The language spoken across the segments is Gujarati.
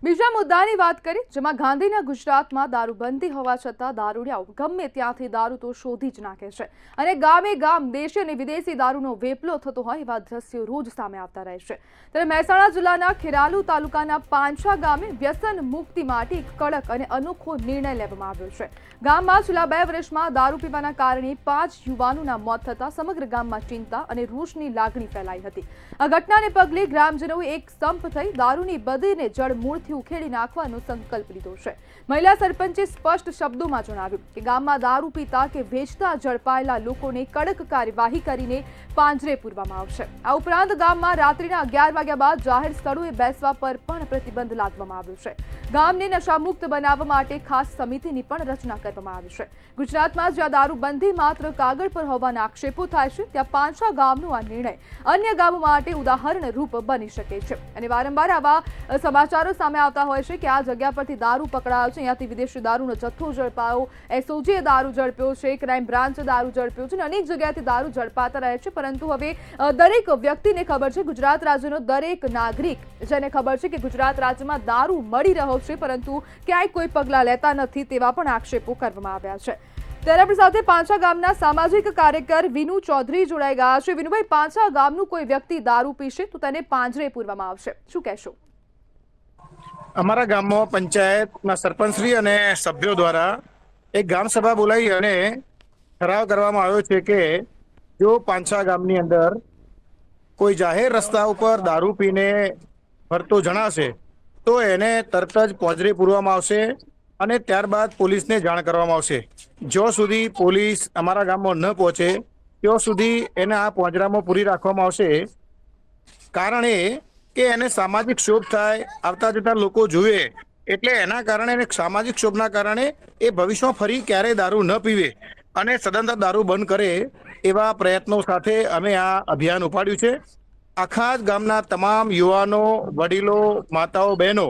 બીજા મુદ્દાની વાત કરી જેમાં ગાંધીના ગુજરાતમાં દારૂબંધી હોવા છતાં દારૂડિયાઓ ગમે ત્યાંથી દારૂ તો શોધી જ નાખે છે અને ગામે ગામ દેશી અને વિદેશી દારૂનો વેપલો થતો હોય એવા દ્રશ્યો રોજ સામે આવતા રહે છે। ત્યારે મહેસાણા જિલ્લાના ખેરાલુ તાલુકાના પાંછા ગામે વ્યસન મુક્તિ માટે એક કડક અને અનોખો નિર્ણય લેવામાં આવ્યો છે। ગામમાં છેલ્લા 2 વર્ષમાં દારૂ પીવાના કારણે 5 યુવાનોના મોત થતા સમગ્ર ગામમાં ચિંતા અને રોષની લાગણી ફેલાઈ હતી। આ ઘટનાને પગલે ગ્રામજનોએ એક સંપ થઈ દારૂની બદીને જડમૂળથી ઉખેડી નાખવાનો સંકલ્પ લીધો છે। મહિલા સરપંચે સ્પષ્ટ શબ્દોમાં જણાવ્યું કે ગામમાં દારૂ પીતા કે વેચતા ઝડપાયેલા લોકોને કડક કાર્યવાહી કરીને પાંજરે પૂરવામાં આવશે। આ ઉપરાંત ગામમાં રાત્રિના 11 વાગ્યા બાદ જાહેર સ્થળોએ બેસવા પર પણ પ્રતિબંધ લાદવામાં આવ્યો છે। ગામને નશામુક્ત બનાવવા માટે ખાસ સમિતિની પણ રચના કરવામાં આવી છે। ગુજરાતમાં જ્યાં દારૂબંધી માત્ર કાગળ પર હોવાના આક્ષેપો થાય છે ત્યાં પાંછા ગામનો આ નિર્ણય અન્ય ગામો માટે ઉદાહરણરૂપ બની શકે છે અને વારંવાર આવા સમાચારો સામે આવતા હોય છે કે આ જગ્યા પરથી દારૂ પકડાયો છે, અહીંયાથી વિદેશી દારૂનો જથ્થો ઝડપાયો, એસઓજીએ દારૂ ઝડપ્યો છે, ક્રાઇમ બ્રાન્ચે દારૂ ઝડપ્યો છે અને અનેક જગ્યાએથી દારૂ ઝડપાતા રહે છે। પરંતુ હવે દરેક વ્યક્તિને ખબર છે, ગુજરાત રાજ્યનો દરેક નાગરિક જેને ખબર છે કે ગુજરાત રાજ્યમાં દારૂ મળી રહ્યો છે પરંતુ ક્યાંય કોઈ પગલાં લેતા નથી તેવા પણ આક્ષેપો કરવામાં આવ્યા છે। ત્યારે આપણી સાથે પાંછા ગામના સામાજિક કાર્યકર વિનુ ચૌધરી જોડાઈ ગયા છે। વિનુભાઈ, પાંછા ગામનું કોઈ વ્યક્તિ દારૂ પીશે તો તેને પાંજરે પૂરવામાં આવશે, શું કહેશો? અમારા ગામમાં પંચાયતના સરપંચશ્રી અને સભ્યો દ્વારા એક ગ્રામ સભા બોલાવી અને ઠરાવ કરવામાં આવ્યો છે કે જો પાંછા ગામની અંદર કોઈ જાહેર રસ્તા ઉપર દારૂ પીને ફરતો જણાશે તો એને તરત જ પાંજરે પૂરવામાં આવશે અને ત્યારબાદ પોલીસને જાણ કરવામાં આવશે। જ્યાં સુધી પોલીસ અમારા ગામમાં ન પહોંચે ત્યાં સુધી એને આ પાંજરામાં પૂરી રાખવામાં આવશે। કારણ એ કે એને સામાજિક ક્ષોભ થાય, આવતા જતા લોકો જુએ એટલે એના કારણે એને સામાજિક ક્ષોભના કારણે એ ભવિષ્યમાં ફરી ક્યારેય દારૂ ન પીવે અને સદંતર દારૂ બંધ કરે એવા પ્રયત્નો સાથે અમે આ અભિયાન ઉપાડ્યું છે। આખા જ ગામના તમામ યુવાનો, વડીલો, માતાઓ, બહેનો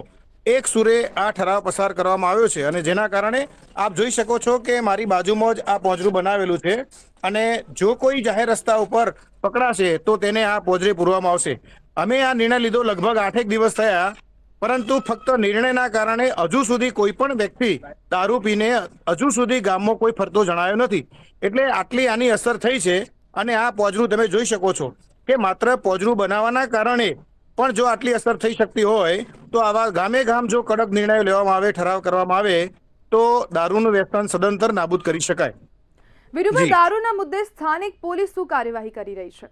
એક સુરે આ ઠરાવ પસાર કરવામાં આવ્યો છે અને જેના કારણે આપ જોઈ શકો છો કે મારી બાજુમાં જ આ પાંજરું બનાવેલું છે અને જો કોઈ જાહેર રસ્તા ઉપર પકડાશે તો તેને આ પાંજરે પૂરવામાં આવશે। અમે આ નિર્ણય લીધો લગભગ 8 દિવસ થયા, પરંતુ ફક્ત નિર્ણયના કારણે હજુ સુધી કોઈ પણ વ્યક્તિ દારૂ પીને હજુ સુધી ગામમાં કોઈ ફરતો જણાયો નથી। એટલે આટલી આની અસર થઈ છે અને આ પાંજરું તમે જોઈ શકો છો કે માત્ર પાંજરું બનાવવાના કારણે પણ જો આટલી અસર થઈ શકતી હોય તો આવા ગામે ગામ જો કડક નિર્ણયો લેવામાં આવે, ઠરાવ કરવામાં આવે તો દારૂનું વ્યસન સદંતર નાબૂદ કરી શકાય। વિનુભાઈ, દારૂના મુદ્દે સ્થાનિક પોલીસ શું કાર્યવાહી કરી રહી છે?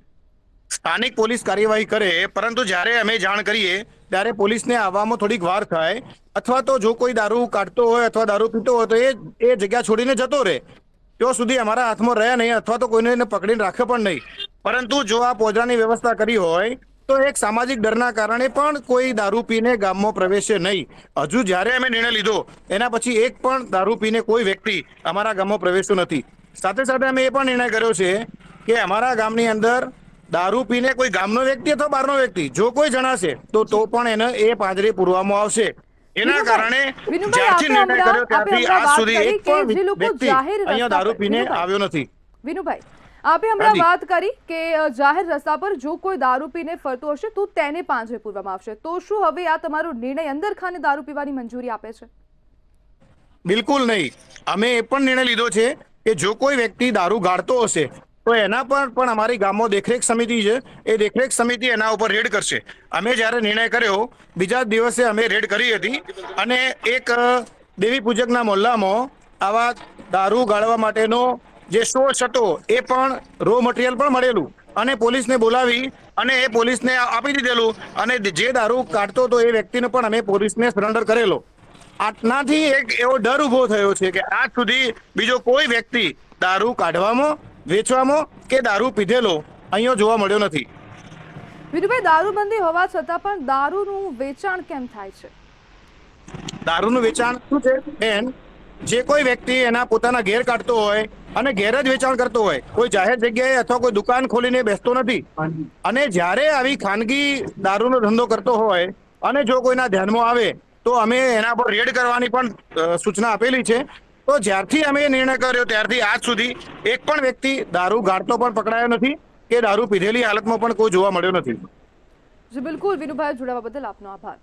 સ્થાનિક પોલીસ કાર્યવાહી કરે, પરંતુ જ્યારે અમે જાણ કરીએ ત્યારે પોલીસને આવવામાં થોડીક વાર થાય અથવા તો જો કોઈ દારૂ કાઢતો હોય અથવા દારૂ પીતો હોય તો એ જગ્યા છોડીને જતો રહે ત્યાં સુધી અમારા હાથમાં રહ્યા નહીં અથવા તો કોઈને એને પકડીને રાખે પણ નહીં। પરંતુ જો આ પોજરાની વ્યવસ્થા કરી હોય તો એક સામાજિક ડરના કારણે પણ કોઈ દારૂ પીને ગામમાં પ્રવેશે નહીં। હજુ જ્યારે અમે નિર્ણય લીધો એના પછી એક પણ દારૂ પીને કોઈ વ્યક્તિ અમારા ગામમાં પ્રવેશતો નથી। સાથે સાથે અમે એ પણ નિર્ણય કર્યો છે કે અમારા ગામની અંદર દારૂ પીને કોઈ ગામનો વ્યક્તિ અથવા બહારનો વ્યક્તિ જો કોઈ જણાશે તો પણ એને એ પાંજરે પૂરવામાં આવશે। એના કારણે જ્યારથી નિર્ણય કર્યો ત્યારથી આજ સુધી એક પણ વ્યક્તિ અહીંયા દારૂ પીને આવ્યો નથી। વિનુભાઈ, આપે હમણાં વાત કરી કે જાહેર રસ્તા પર જો કોઈ દારૂ પીને ફરતો હશે તો તેને પાંજરે પૂરવામાં આવશે, તો શું હવે આ તમારો નિર્ણય અંદર ખાને દારૂ પીવાની મંજૂરી આપે છે? બિલકુલ નહીં। અમે એ પણ નિર્ણય લીધો છે કે જો કોઈ વ્યક્તિ દારૂ ગાળતો હશે તો એના પર પણ અમારી ગામમાં દેખરેખ સમિતિ છે, એ દેખરેખ સમિતિ એના ઉપર રેડ કરશે। અમે જ્યારે નિર્ણય કર્યો બીજા દિવસે અમે રેડ કરી હતી અને એક દેવી પૂજકના મોહલ્લામાં આવા દારૂ ગાળવા માટેનો જે સોર્સ હતો એ પણ રો મટીરિયલ પણ મળેલું અને પોલીસને બોલાવી અને એ પોલીસને આપી દીધેલું અને જે દારૂ કાઢતો હતો એ વ્યક્તિને પણ અમે પોલીસને સરેન્ડર કરેલો। આટલાથી એક એવો ડર ઊભો થયો છે કે આજ સુધી બીજો કોઈ વ્યક્તિ દારૂ કાઢવામાં, વેચવામાં કે દારૂ પીધેલો અહીંયા જોવા મળ્યો નથી। વિનુભાઈ, દારૂબંધી હોવા છતાં પણ દારૂનું વેચાણ કેમ થાય છે? દારૂનું વેચાણ શું છે બેન, જે કોઈ વ્યક્તિ એના પોતાના ઘેર કાઢતો હોય અને ઘેર જ વેચાણ કરતો હોય, કોઈ જાહેર જગ્યાએ અથવા કોઈ દુકાન ખોલીને બેસતો નથી અને જ્યારે આવી ખાનગી દારૂનો ધંધો કરતો હોય અને જો કોઈના ધ્યાનમાં આવે તો અમે એના પર રેડ કરવાની પણ સૂચના આપેલી છે। તો જ્યારથી અમે નિર્ણય કર્યો ત્યારથી આજ સુધી એક પણ વ્યક્તિ દારૂ ગાળતો પણ પકડાયો નથી કે દારૂ પીધેલી હાલતમાં પણ કોઈ જોવા મળ્યો નથી। જી બિલકુલ, વિનુભાઈ, જોડાવા બદલ આપનો આભાર।